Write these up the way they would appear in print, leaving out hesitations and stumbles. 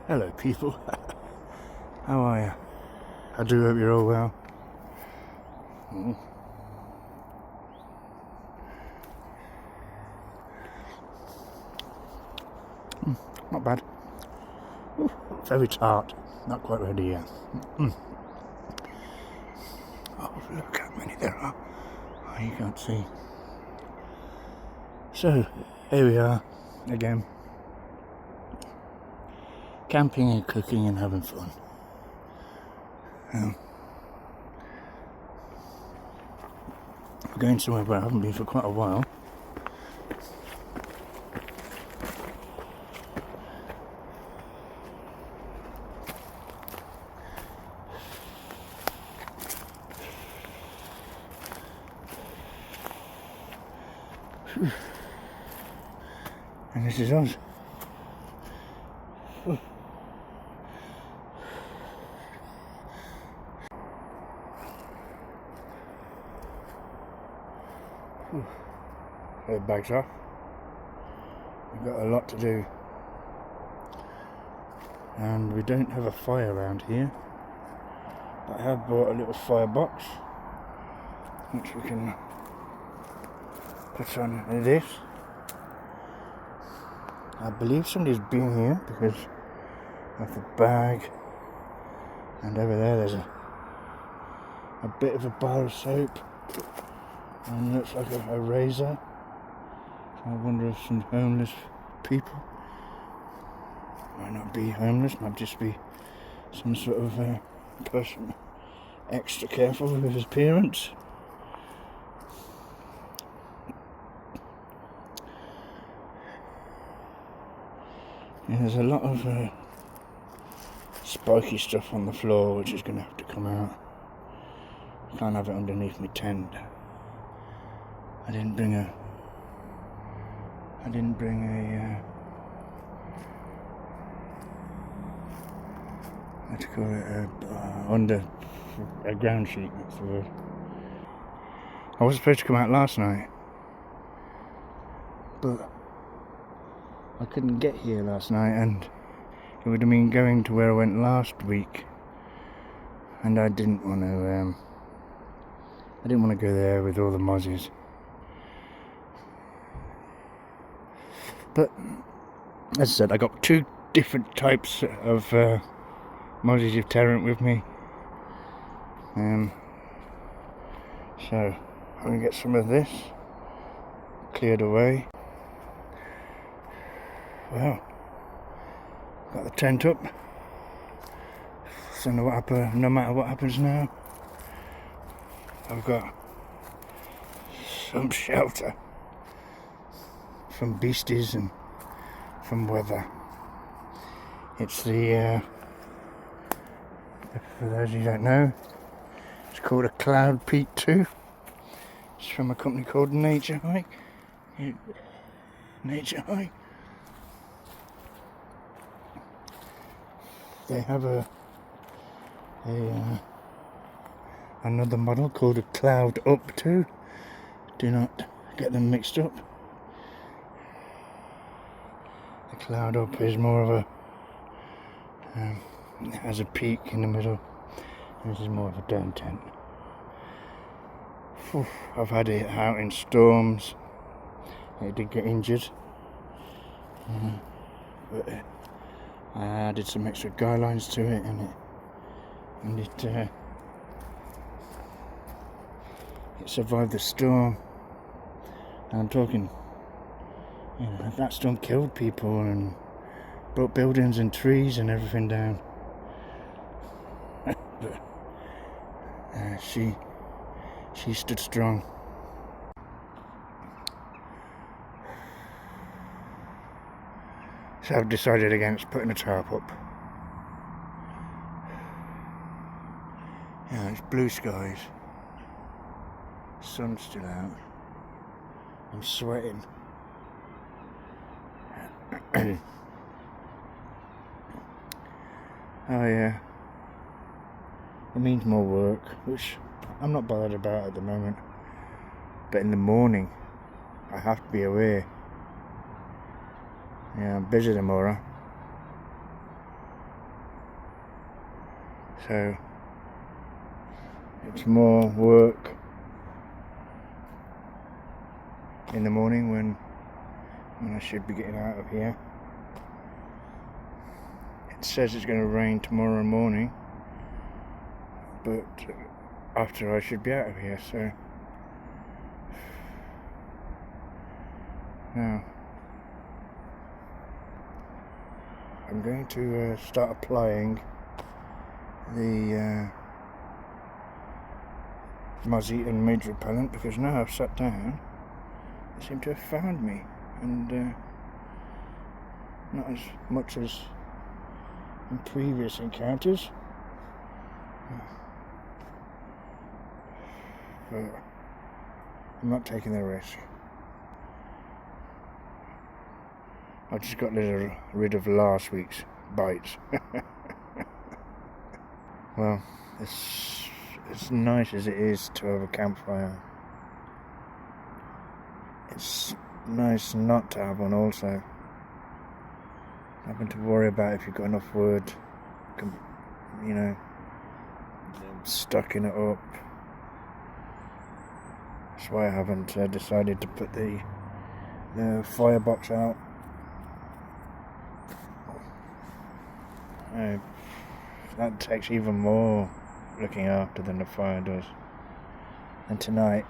Hello people, how are you? I do hope you're all well. Not bad. Very tart, not quite ready yet. Oh, look how many there are. Oh, you can't see. So, here we are again. Camping and cooking and having fun. We're going somewhere where I haven't been for quite a while. And this is us. Head bags off. We've got a lot to do. And we don't have a fire around here. But I have bought a little firebox, which we can put on this. I believe somebody's been here because of the bag, and over there's a bit of a bar of soap, and looks like a razor. So I wonder if some homeless people, might not be homeless, might just be some sort of person extra careful with his appearance. Yeah, there's a lot of spiky stuff on the floor which is going to have to come out. I can't have it underneath my tent. I didn't bring a what do you call it, under a ground sheet, that's the word. I was supposed to come out last night, but I couldn't get here last night, and it would have been going to where I went last week, and I didn't want to go there with all the mozzies. But as I said, I got two different types of mozzies of Terrant with me, so I'm going to get some of this cleared away. Well, got the tent up, so no matter what happens now, I've got some shelter from beasties and from weather. It's the, for those of you who don't know, it's called a Cloud Peak 2. It's from a company called Nature Hike. Nature Hike. They have another model called a Cloud Up 2. Do not get them mixed up. The Cloud Up is more of a it has a peak in the middle. This is more of a down tent. I've had it out in storms. It did get injured, but I added some extra guy lines to it, and it survived the storm. And I'm talking, that storm killed people and brought buildings and trees and everything down. But she stood strong. So I've decided against putting a tarp up. Yeah, it's blue skies. Sun's still out. I'm sweating. Oh yeah. It means more work, which I'm not bothered about at the moment. But in the morning, I have to be aware. Yeah, I'm busy tomorrow. So it's more work in the morning when I should be getting out of here. It says it's going to rain tomorrow morning, but after I should be out of here, so now I'm going to start applying the mosquito major repellent, because now I've sat down, they seem to have found me, and not as much as in previous encounters, but I'm not taking the risk. I just got rid of last week's bites. Well, as nice as it is to have a campfire, it's nice not to have one also. Having to worry about if you've got enough wood, stocking it up. That's why I haven't decided to put the firebox out. That takes even more looking after than the fire does. And tonight,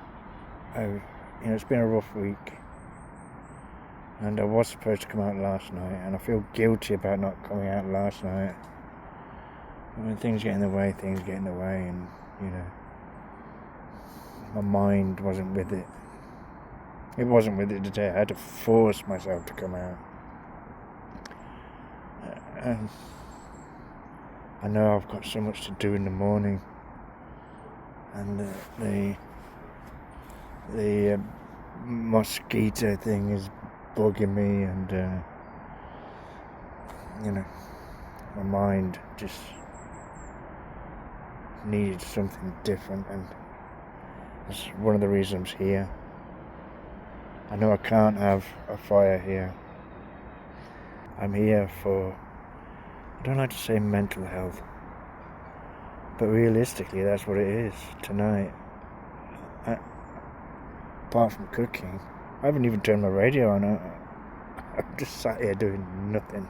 it's been a rough week, and I was supposed to come out last night, and I feel guilty about not coming out last night. When things get in the way, and my mind wasn't with it. It wasn't with it today. I had to force myself to come out. And I know I've got so much to do in the morning, and the mosquito thing is bugging me, and my mind just needed something different, and that's one of the reasons I'm here. I know I can't have a fire here. I'm here for, I don't like to say mental health, but realistically that's what it is tonight. Apart from cooking, I haven't even turned my radio on. I'm just sat here doing nothing.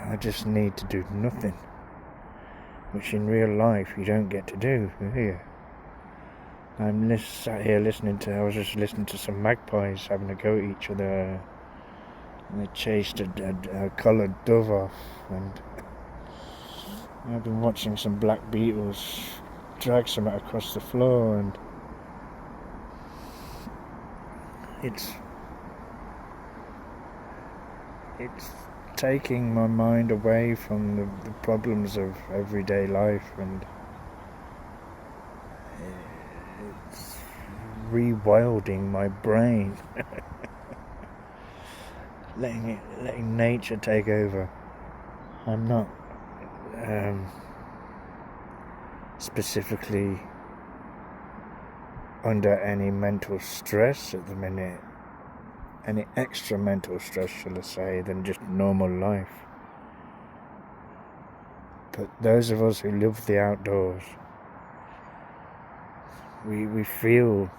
I just need to do nothing, which in real life you don't get to do here. I'm sat here I was just listening to some magpies having a go at each other, and they chased a coloured dove off, and I've been watching some black beetles drag something across the floor, and it's taking my mind away from the problems of everyday life, and it's rewilding my brain. letting nature take over. I'm not specifically under any mental stress at the minute, any extra mental stress, shall I say, than just normal life. But those of us who live the outdoors, we feel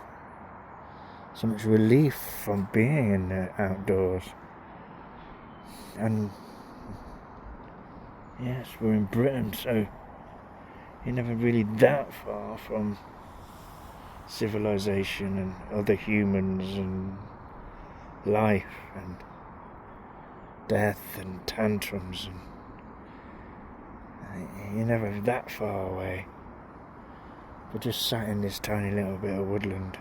so much relief from being in the outdoors. And yes, we're in Britain, so you're never really that far from civilization and other humans and life and death and tantrums, and you're never that far away. We're just sat in this tiny little bit of woodland,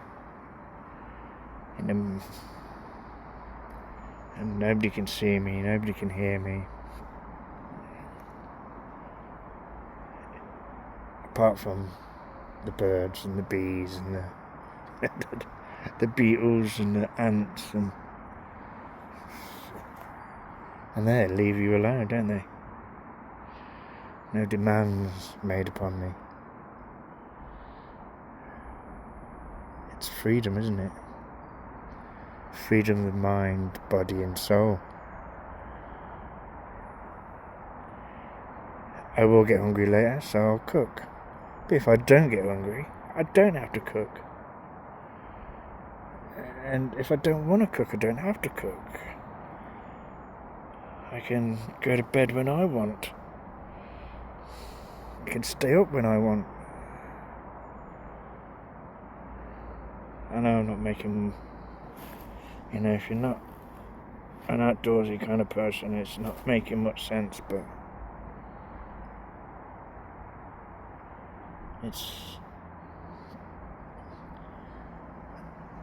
and nobody can see me, nobody can hear me, apart from the birds and the bees and the beetles and the ants, and they leave you alone, don't they? No demands made upon me. It's freedom, isn't it? Freedom of mind, body and soul. I will get hungry later, so I'll cook. But if I don't get hungry, I don't have to cook. And if I don't want to cook, I don't have to cook. I can go to bed when I want. I can stay up when I want. I know I'm not making... if you're not an outdoorsy kind of person, it's not making much sense, but...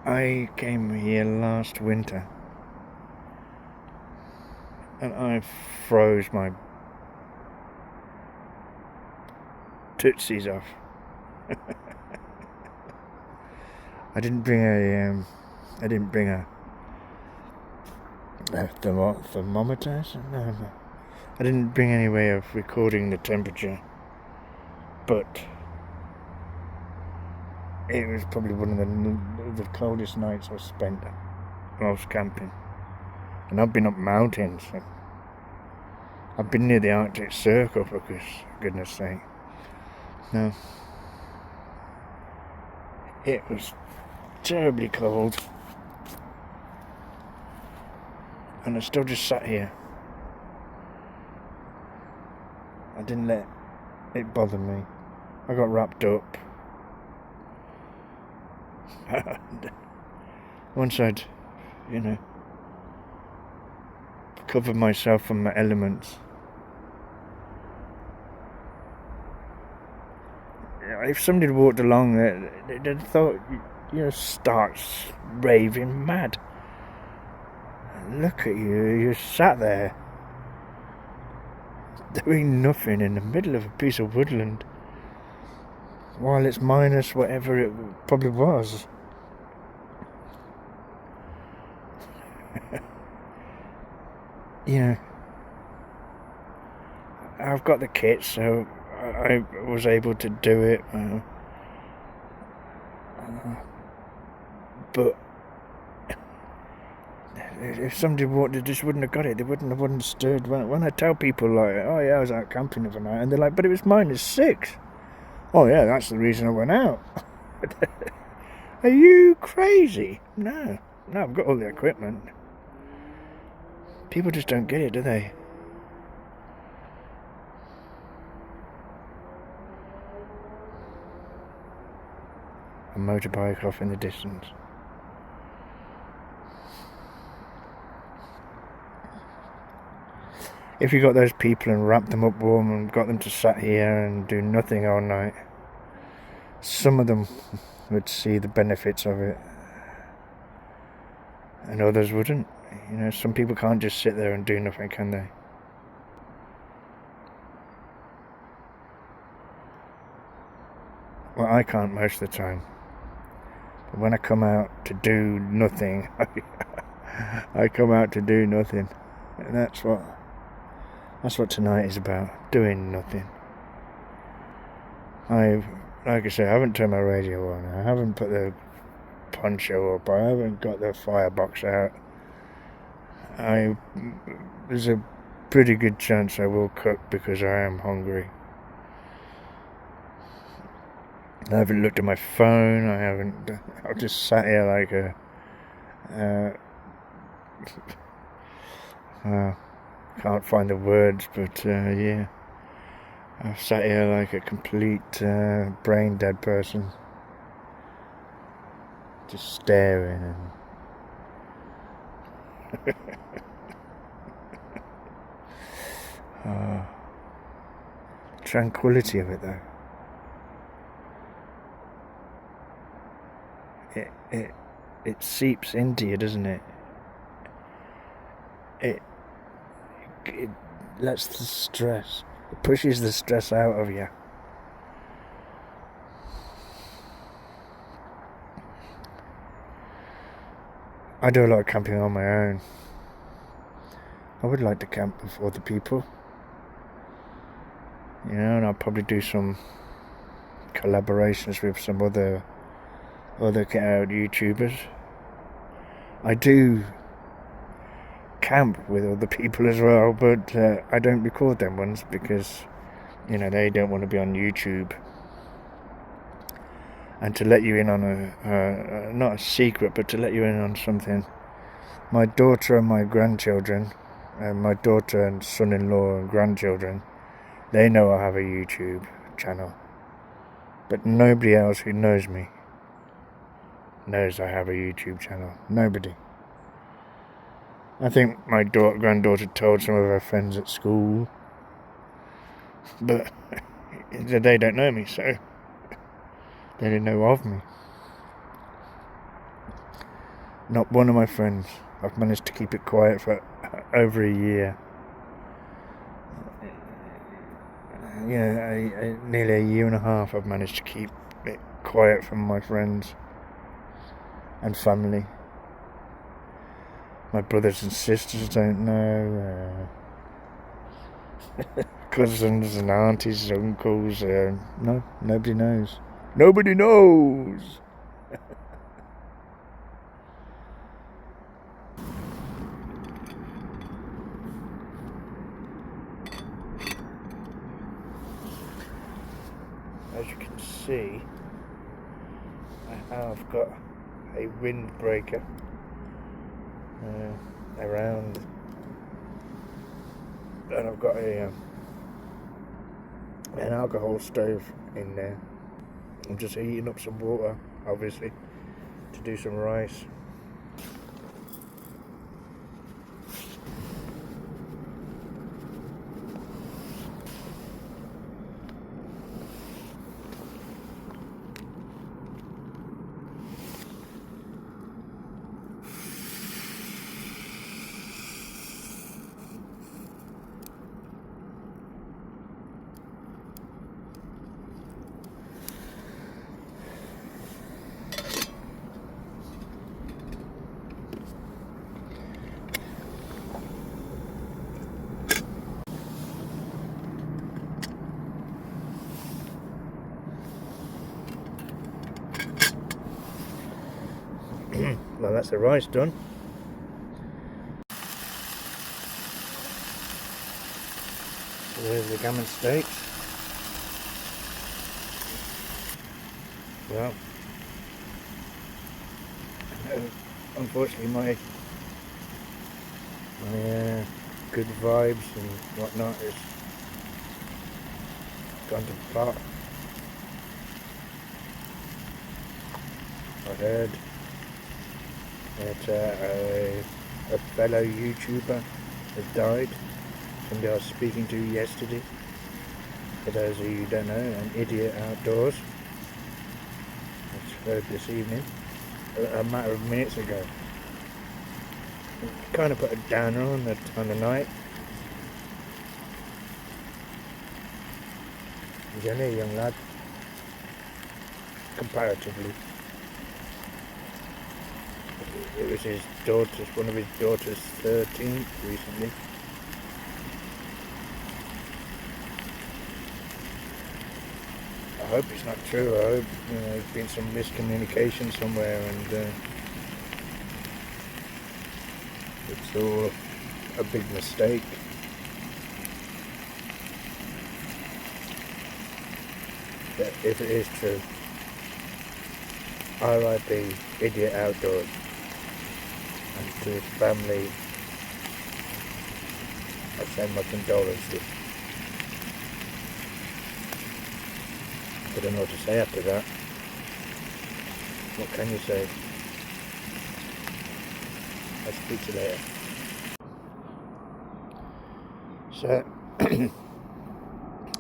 I came here last winter and I froze my tootsies off. I didn't bring a thermometer. No. I didn't bring any way of recording the temperature, but it was probably one of the coldest nights I've spent when I was camping. And I've been up mountains. I've been near the Arctic Circle, for goodness sake. No. It was terribly cold. And I still just sat here. I didn't let it bother me. I got wrapped up. And once I'd, covered myself from my elements, if somebody had walked along there, they'd thought you're stark raving mad. Look at you, you sat there doing nothing in the middle of a piece of woodland while it's minus whatever it probably was. I've got the kit, so I was able to do it. But if somebody walked, they just wouldn't have got it. They wouldn't have understood. When I tell people, like, oh yeah, I was out camping overnight, and they're like, but it was -6. Oh yeah, that's the reason I went out. Are you crazy? No, I've got all the equipment. People just don't get it, do they? A motorbike off in the distance. If you got those people and wrapped them up warm and got them to sat here and do nothing all night, some of them would see the benefits of it, and others wouldn't. Some people can't just sit there and do nothing, can they? Well, I can't most of the time. But when I come out to do nothing, I come out to do nothing. And that's what tonight is about, doing nothing. Like I say, I haven't turned my radio on, I haven't put the poncho up, I haven't got the firebox out. There's a pretty good chance I will cook because I am hungry. I haven't looked at my phone, I've just sat here like can't find the words, but yeah, I've sat here like a complete brain dead person, just staring and tranquility of it though. It seeps into you, doesn't it? It lets the stress, it pushes the stress out of you. I do a lot of camping on my own. I would like to camp with other people, and I'll probably do some collaborations with some other YouTubers. I do camp with other people as well, but I don't record them ones because you know, they don't want to be on YouTube. And to let you in on not a secret, but to let you in on something, my daughter and my grandchildren, my daughter and son-in-law and grandchildren, they know I have a YouTube channel. But nobody else who knows me knows I have a YouTube channel. Nobody. I think my granddaughter told some of her friends at school, but they don't know me, so they didn't know of me. Not one of my friends. I've managed to keep it quiet for over a year. Nearly a year and a half I've managed to keep it quiet from my friends and family. My brothers and sisters don't know. Cousins and aunties, uncles, no, nobody knows. Nobody knows! As you can see, I have got a windbreaker around, and I've got an alcohol stove in there. I'm just heating up some water, obviously, to do some rice. Well, that's the rice done. So there's the gammon steaks. Well, unfortunately my good vibes and whatnot is gone to pot. I heard that a fellow YouTuber has died. Somebody I was speaking to yesterday. For those of you who don't know, an idiot outdoors. It's heard this evening, a matter of minutes ago. It kind of put a downer on the night. He's only a young lad, comparatively. It was one of his daughter's 13th recently. I hope it's not true. I hope there's been some miscommunication somewhere, and it's all a big mistake. But if it is true, R.I.P. Idiot Outdoors, and to his family I send my condolences. I don't know what to say after that. What can you say? I'll speak to you later. So,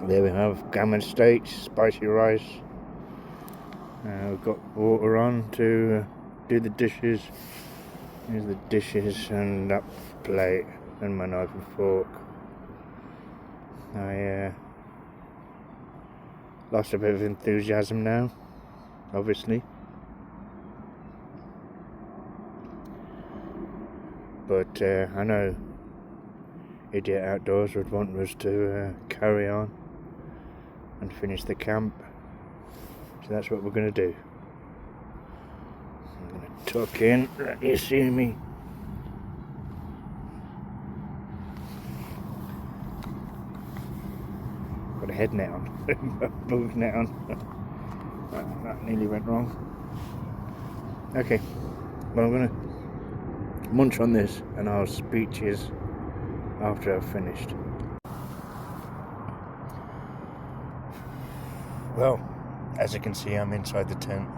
there we have gammon steaks, spicy rice. We've got water on to do the dishes. Here's the dishes and that plate and my knife and fork. I lost a bit of enthusiasm now, obviously. But I know Idiot Outdoors would want us to carry on and finish the camp. So that's what we're going to do. I'm going to tuck in, let you see me. Got a head net on, my booth net on. That nearly went wrong. Okay, well I'm going to munch on this and I'll speak to you after I've finished. Well, as you can see, I'm inside the tent.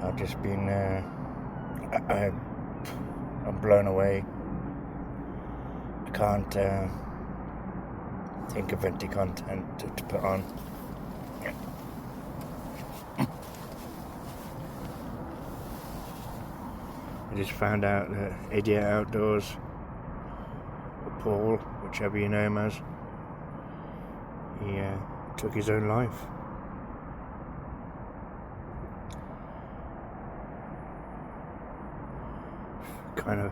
I've just been, I'm blown away. I can't think of any content to put on. I just found out that Idiot Outdoors, or Paul, whichever you know him as, he took his own life. Kind of,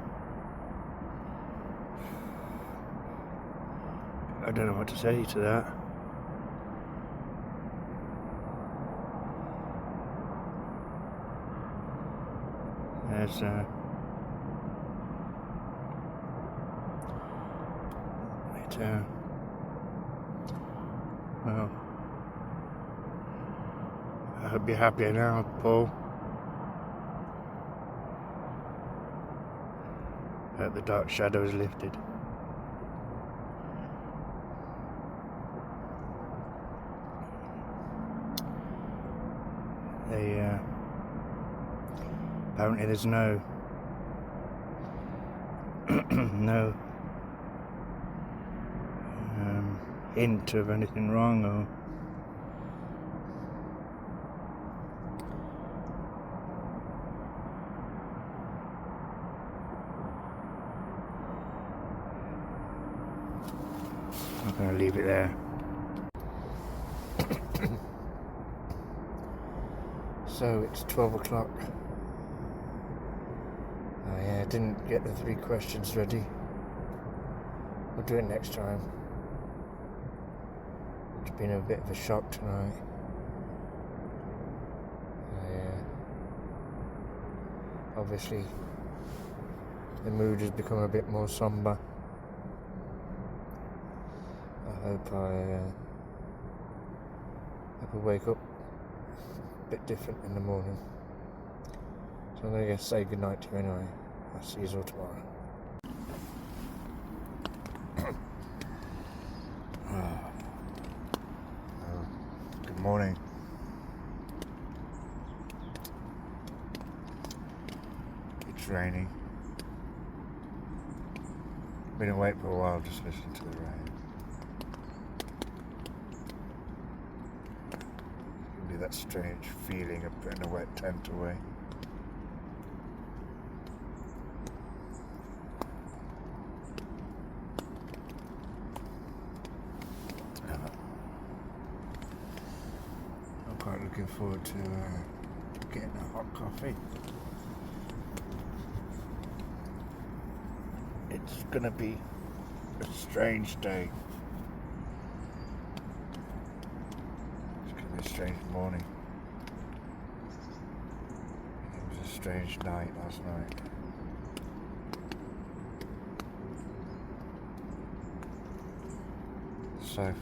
I don't know what to say to that. There's well, I hope you're happier now, Paul. Hope the dark shadow is lifted. Apparently there's no no hint of anything wrong, or I'm going to leave it there. So it's 12 o'clock. I didn't get the 3 questions ready. We'll do it next time. It's been a bit of a shock tonight. Obviously the mood has become a bit more somber. I hope I wake up a bit different in the morning. So I'm going to say goodnight to you anyway. I'll see you all tomorrow. Good morning. It's raining. Been awake for a while, just listening to the rain. It'll be that strange feeling of putting a wet tent away. I'm quite looking forward to getting a hot coffee. It's gonna be a strange day. It's gonna be a strange morning. It was a strange night last night. So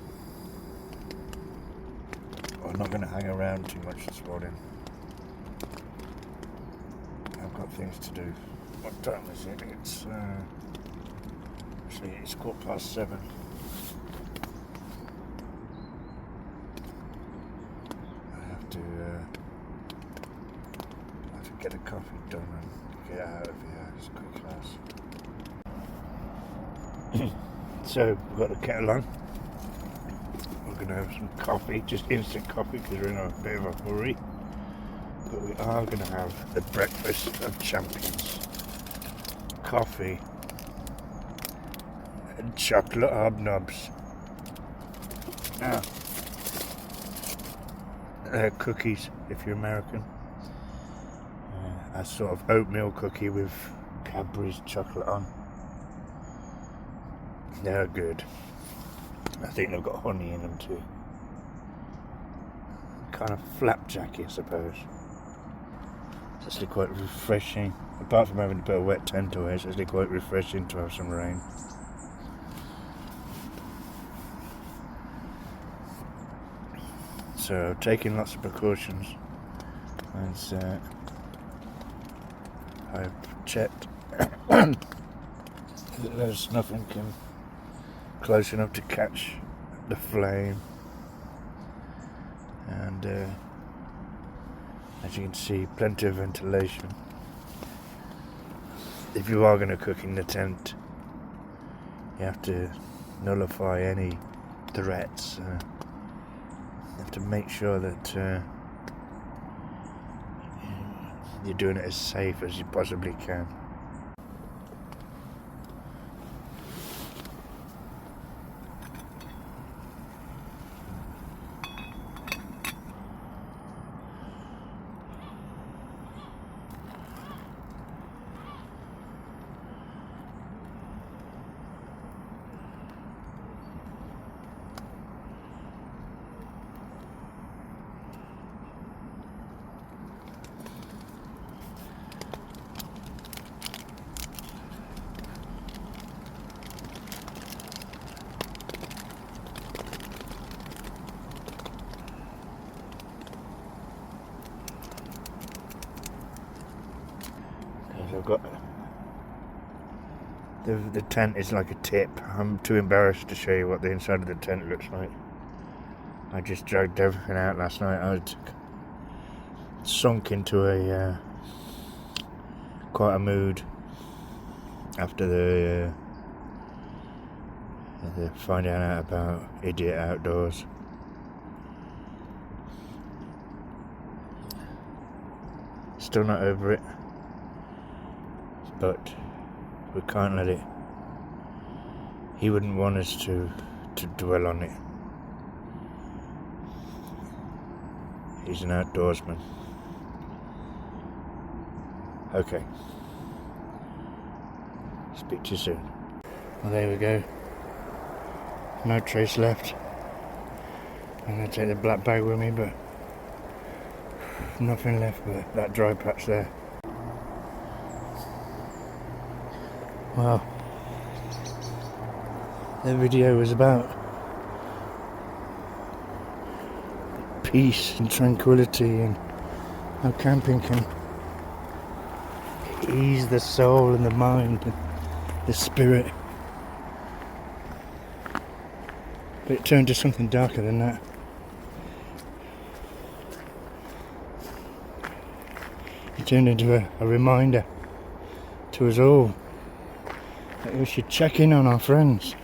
I'm not gonna hang around too much this morning. I've got things to do. What time is it? It's actually it's 7:15. I have to get a coffee done and get out of here as quick as. So we've got the kettle on. We're going to have some coffee, just instant coffee because we're in a bit of a hurry. But we are going to have the breakfast of champions. Coffee and chocolate hobnobs. Now, cookies if you're American. A sort of oatmeal cookie with Cadbury's chocolate on. They're good. I think they've got honey in them too. Kind of flapjacky, I suppose. It's actually quite refreshing. Apart from having to put a wet tent away, it's actually quite refreshing to have some rain. So taking lots of precautions, as I've checked that there's nothing close enough to catch the flame, and as you can see, plenty of ventilation. If you are going to cook in the tent, you have to nullify any threats. You have to make sure that you're doing it as safe as you possibly can. I've got the tent is like a tip. I'm too embarrassed to show you what the inside of the tent looks like. I just dragged everything out last night. I was sunk into a quite a mood after the finding out about Idiot Outdoors. Still not over it, but we can't let it. He wouldn't want us to dwell on it. He's an outdoorsman. Okay. Speak to you soon. Well, there we go. No trace left. I'm going to take the black bag with me, but nothing left but that dry patch there. Well, the video was about peace and tranquility, and how camping can ease the soul and the mind and the spirit. But it turned to something darker than that. It turned into a reminder to us all that we should check in on our friends,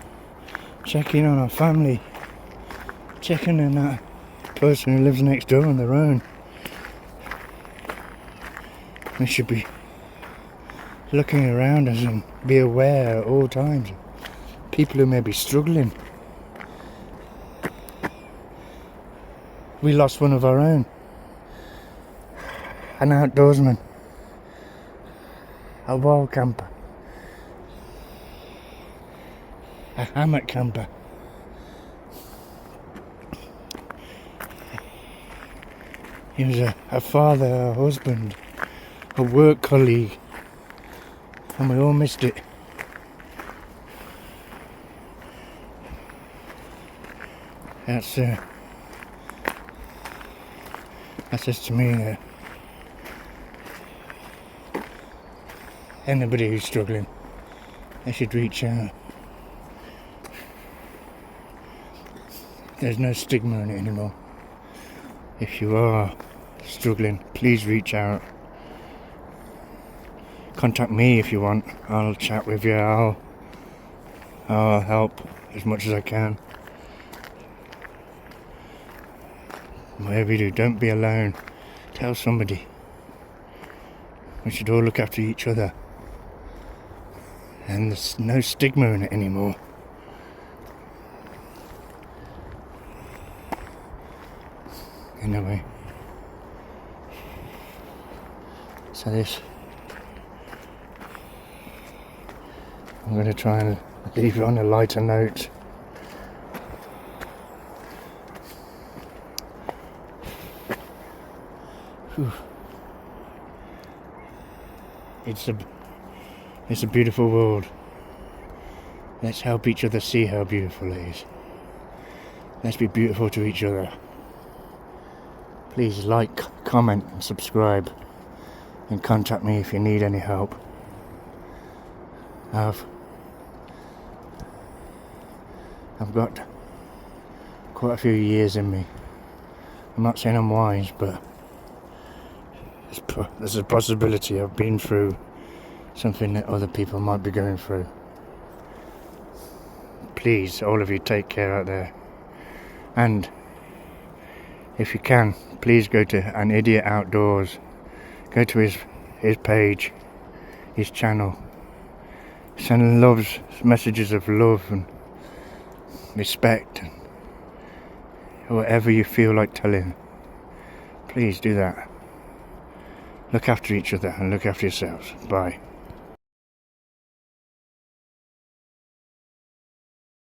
check in on our family, check in on that person who lives next door on their own. We should be looking around us and be aware at all times of people who may be struggling. We lost one of our own, an outdoorsman, a wild camper, a hammock camper. He was a father, a husband, a work colleague, and we all missed it. That says to me that anybody who's struggling, they should reach out. There's no stigma on it anymore. If you are struggling, please reach out. Contact me if you want. I'll chat with you. I'll help as much as I can. Whatever you do, don't be alone. Tell somebody. We should all look after each other. And there's no stigma in it anymore. Anyway. So I'm going to try and leave it on a lighter note. Whew. It's a beautiful world. Let's help each other see how beautiful it is. Let's be beautiful to each other. Please like, comment and subscribe, and contact me if you need any help. I've got quite a few years in me. I'm not saying I'm wise, but there's a possibility I've been through something that other people might be going through. Please, all of you, take care out there. And if you can, please go to An Idiot Outdoors. Go to his page, his channel. Send messages of love and respect, and whatever you feel like telling. Please do that. Look after each other and look after yourselves. Bye.